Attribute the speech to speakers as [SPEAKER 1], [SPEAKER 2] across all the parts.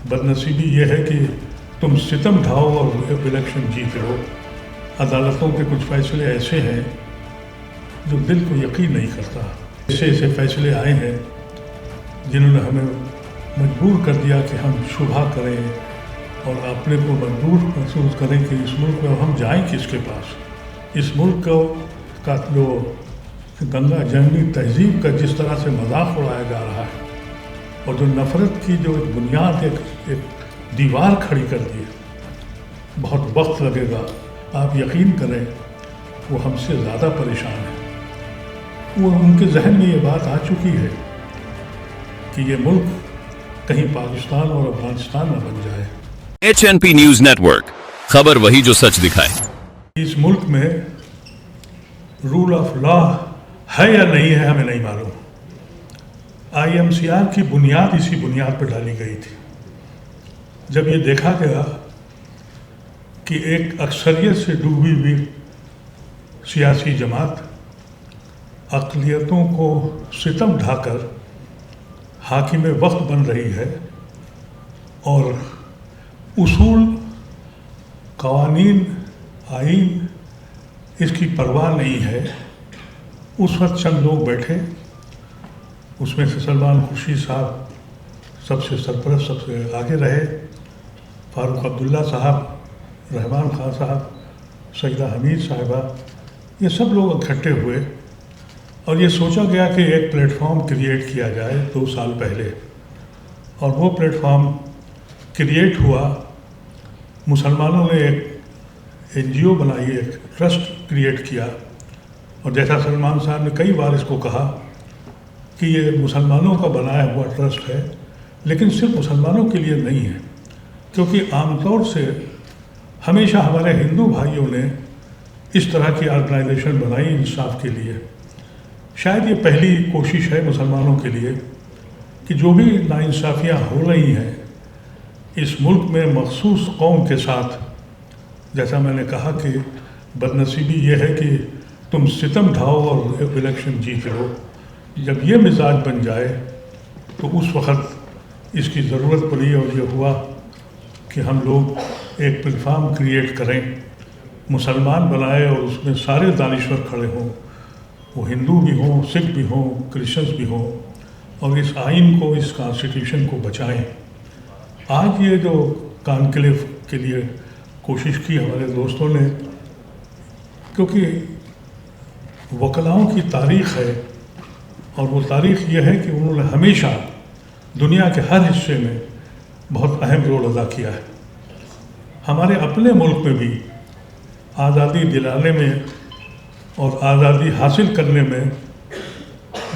[SPEAKER 1] बदनसीबी ये है कि तुम सितम ढाओ और इलेक्शन जीत लो। अदालतों के कुछ फैसले ऐसे हैं जो दिल को यकीन नहीं करता। ऐसे ऐसे फैसले आए हैं जिन्होंने हमें मजबूर कर दिया कि हम शुभा करें और अपने को मजबूर महसूस करें कि इस मुल्क में हम जाएं किसके पास। इस मुल्क का जो गंगा जमनी तहजीब का जिस तरह से मजाक उड़ाया जा रहा है और जो नफ़रत की जो बुनियाद एक दीवार खड़ी कर दी है, बहुत वक्त लगेगा। आप यकीन करें वो हमसे ज़्यादा परेशान है। वो उनके जहन में ये बात आ चुकी है कि ये मुल्क कहीं पाकिस्तान और अफगानिस्तान न बन जाए।
[SPEAKER 2] HNP न्यूज नेटवर्क, खबर वही जो सच दिखाए।
[SPEAKER 1] इस मुल्क में रूल ऑफ लॉ है या नहीं है हमें नहीं मालूम। IMCR की बुनियाद इसी बुनियाद पर डाली गई थी। जब ये देखा गया कि एक अक्सरियत से डूबी हुई सियासी जमात अक़लियतों को सितम ढाकर हाकिम वक्त बन रही है और उसूल, कवानीन, आइन इसकी परवाह नहीं है, उस वक्त चंद लोग बैठे, उसमें से सलमान खुर्शीद साहब सबसे सरपरस्त, सबसे आगे रहे, फारूक अब्दुल्ला साहब, रहमान खान साहब, सईदा हमीद साहिबा, ये सब लोग इकट्ठे हुए और ये सोचा गया कि एक प्लेटफॉर्म क्रिएट किया जाए 2 साल पहले। और वो प्लेटफॉर्म क्रिएट हुआ, मुसलमानों ने एक NGO बनाई, एक ट्रस्ट क्रिएट किया। और जैसा सलमान साहब ने कई बार इसको कहा कि ये मुसलमानों का बनाया हुआ ट्रस्ट है, लेकिन सिर्फ मुसलमानों के लिए नहीं है, क्योंकि आमतौर से हमेशा हमारे हिंदू भाइयों ने इस तरह की ऑर्गेनाइजेशन बनाई इंसाफ के लिए। शायद ये पहली कोशिश है मुसलमानों के लिए कि जो भी नाइंसाफ़ियाँ हो रही हैं इस मुल्क में मखसूस कौम के साथ, जैसा मैंने कहा कि बदनसीबी ये है कि तुम सितम ढाओ और इलेक्शन जीत लो। जब ये मिजाज बन जाए तो उस वक़्त इसकी ज़रूरत पड़ी और ये हुआ कि हम लोग एक प्लेटफार्म क्रिएट करें, मुसलमान बनाए और उसमें सारे दानिश्वर खड़े हों, वो हिंदू भी हों, सिख भी हों, क्रिश्चियंस भी हों, और इस आइन को, इस कॉन्स्टिट्यूशन को बचाएं। आज ये जो कॉन्क्लेव के लिए कोशिश की हमारे दोस्तों ने, क्योंकि वकलाओं की तारीख़ है और वो तारीख़ ये है कि उन्होंने हमेशा दुनिया के हर हिस्से में बहुत अहम रोल अदा किया है। हमारे अपने मुल्क में भी आज़ादी दिलाने में और आज़ादी हासिल करने में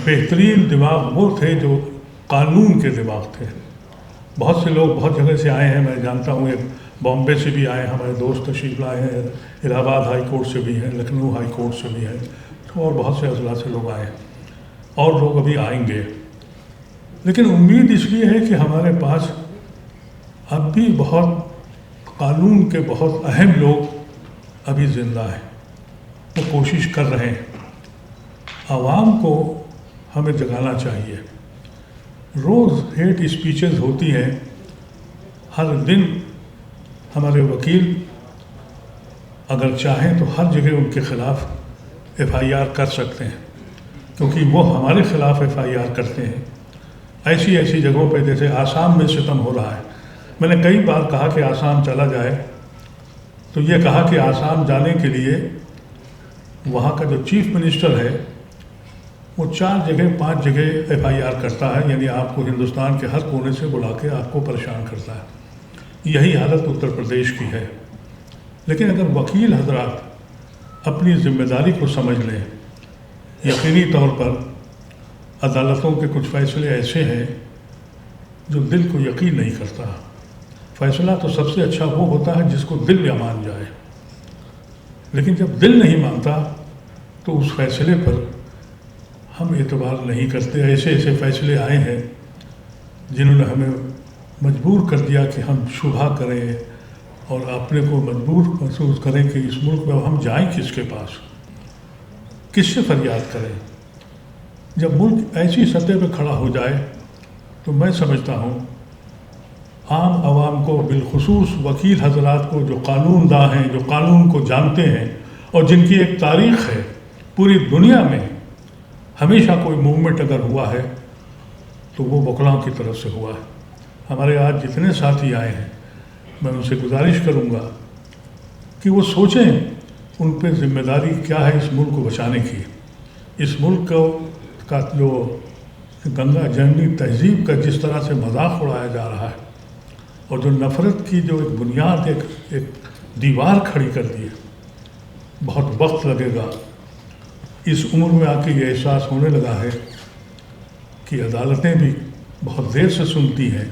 [SPEAKER 1] बेहतरीन दिमाग वो थे जो कानून के दिमाग थे। बहुत से लोग बहुत जगह से आए हैं, मैं जानता हूँ, एक बॉम्बे से भी आए, हमारे दोस्त तशरीफ लाए हैं, इलाहाबाद हाई कोर्ट से भी हैं, लखनऊ हाई कोर्ट से भी हैं, और बहुत से अजला से लोग आए हैं और लोग अभी आएंगे। लेकिन उम्मीद इसलिए है कि हमारे पास अब भी बहुत कानून के बहुत अहम लोग अभी ज़िंदा हैं, वो कोशिश कर रहे हैं। आवाम को हमें जगाना चाहिए। रोज़ हेट स्पीचेस होती हैं, हर दिन हमारे वकील अगर चाहें तो हर जगह उनके ख़िलाफ़ FIR कर सकते हैं, क्योंकि वो हमारे ख़िलाफ़ FIR करते हैं। ऐसी ऐसी जगहों पे, जैसे आसाम में सितम हो रहा है, मैंने कई बार कहा कि आसाम चला जाए, तो ये कहा कि आसाम जाने के लिए वहाँ का जो चीफ मिनिस्टर है वो 4 जगह 5 जगह FIR करता है, यानी आपको हिंदुस्तान के हर कोने से बुला के आपको परेशान करता है। यही हालत उत्तर प्रदेश की है। लेकिन अगर वकील हजरात अपनी ज़िम्मेदारी को समझ लें, यकीनी तौर पर अदालतों के कुछ फ़ैसले ऐसे हैं जो दिल को यकीन नहीं करता। फ़ैसला तो सबसे अच्छा वो होता है जिसको दिल या मान जाए, लेकिन जब दिल नहीं मानता तो उस फैसले पर हम एतबार नहीं करते। ऐसे ऐसे फैसले आए हैं जिन्होंने हमें मजबूर कर दिया कि हम शुभा करें और अपने को मजबूर महसूस करें कि इस मुल्क में हम जाएं किसके पास, किससे फरियाद करें। जब मुल्क ऐसी सतह पर खड़ा हो जाए तो मैं समझता हूँ आम بالخصوص وکیل حضرات کو جو قانون داں ہیں، جو قانون کو جانتے ہیں اور جن کی ایک تاریخ ہے پوری دنیا میں، ہمیشہ کوئی موومنٹ اگر ہوا ہے تو وہ وکلاؤں کی طرف سے ہوا ہے۔ ہمارے آج جتنے ساتھی آئے ہیں، میں ان سے گزارش کروں گا کہ وہ سوچیں ان پہ ذمہ داری کیا ہے اس ملک کو بچانے کی۔ اس ملک کا جو گنگا جمنی تہذیب کا جس طرح سے مذاق اڑایا جا رہا ہے اور جو نفرت کی جو ایک بنیاد ایک دیوار کھڑی کر دی ہے، بہت وقت لگے گا۔ اس عمر میں آ کے یہ احساس ہونے لگا ہے کہ عدالتیں بھی بہت دیر سے سنتی ہیں۔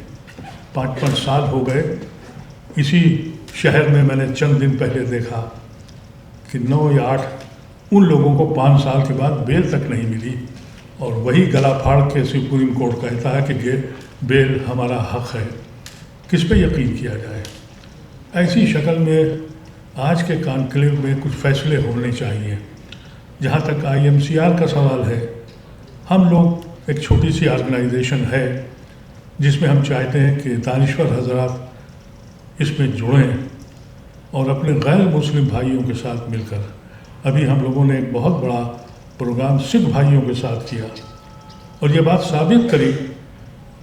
[SPEAKER 1] 5 سال ہو گئے۔ اسی شہر میں میں نے چند دن پہلے دیکھا کہ 9 یا 8 ان لوگوں کو 5 سال کے بعد بیل تک نہیں ملی، اور وہی گلا پھاڑ کے سپریم کورٹ کہتا ہے کہ یہ بیل ہمارا حق ہے۔ کس پہ یقین کیا جائے؟ ایسی شکل میں آج کے کانکلیو میں کچھ فیصلے ہونے چاہیے۔ جہاں تک IMCR کا سوال ہے، ہم لوگ ایک چھوٹی سی آرگنائزیشن ہے جس میں ہم چاہتے ہیں کہ دانشور حضرات اس میں جڑیں اور اپنے غیر مسلم بھائیوں کے ساتھ مل کر، ابھی ہم لوگوں نے ایک بہت بڑا پروگرام سکھ بھائیوں کے ساتھ کیا اور یہ بات ثابت کری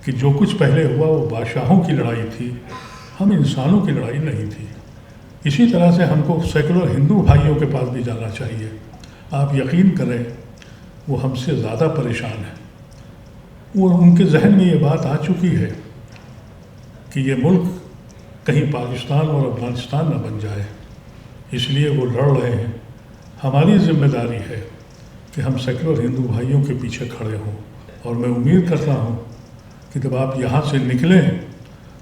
[SPEAKER 1] کہ جو کچھ پہلے ہوا وہ بادشاہوں کی لڑائی تھی، ہم انسانوں کی لڑائی نہیں تھی۔ اسی طرح سے ہم کو سیکولر ہندو بھائیوں کے پاس بھی جانا چاہیے۔ آپ یقین کریں وہ ہم سے زیادہ پریشان ہیں۔ وہ ان کے ذہن میں یہ بات آ چکی ہے کہ یہ ملک کہیں پاکستان اور افغانستان نہ بن جائے، اس لیے وہ لڑ رہے ہیں۔ ہماری ذمہ داری ہے کہ ہم سیکولر ہندو بھائیوں کے پیچھے کھڑے ہوں، اور میں امید کرتا ہوں کہ جب آپ یہاں سے نکلیں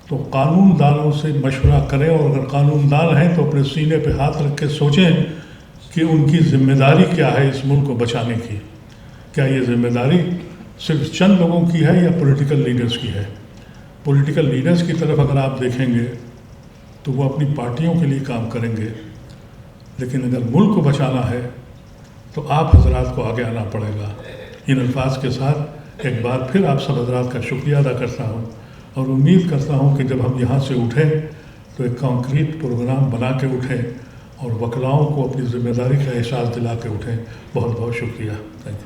[SPEAKER 1] تو قانون دانوں سے مشورہ کریں، اور اگر قانون دان ہیں تو اپنے سینے پہ ہاتھ رکھ کے سوچیں کہ ان کی ذمہ داری کیا ہے اس ملک کو بچانے کی۔ کیا یہ ذمہ داری صرف چند لوگوں کی ہے یا پولیٹیکل لیڈرز کی ہے؟ پولیٹیکل لیڈرز کی طرف اگر آپ دیکھیں گے تو وہ اپنی پارٹیوں کے لیے کام کریں گے، لیکن اگر ملک کو بچانا ہے تو آپ حضرات کو آگے آنا پڑے گا۔ ان الفاظ کے ساتھ ایک بار پھر آپ سب حضرات کا شکریہ ادا کرتا ہوں، اور امید کرتا ہوں کہ جب ہم یہاں سے اٹھیں تو ایک کانکریٹ پروگرام بنا کے اٹھیں اور وکلاؤں کو اپنی ذمہ داری کا احساس دلا کے اٹھیں۔ بہت بہت شکریہ۔ Thank you.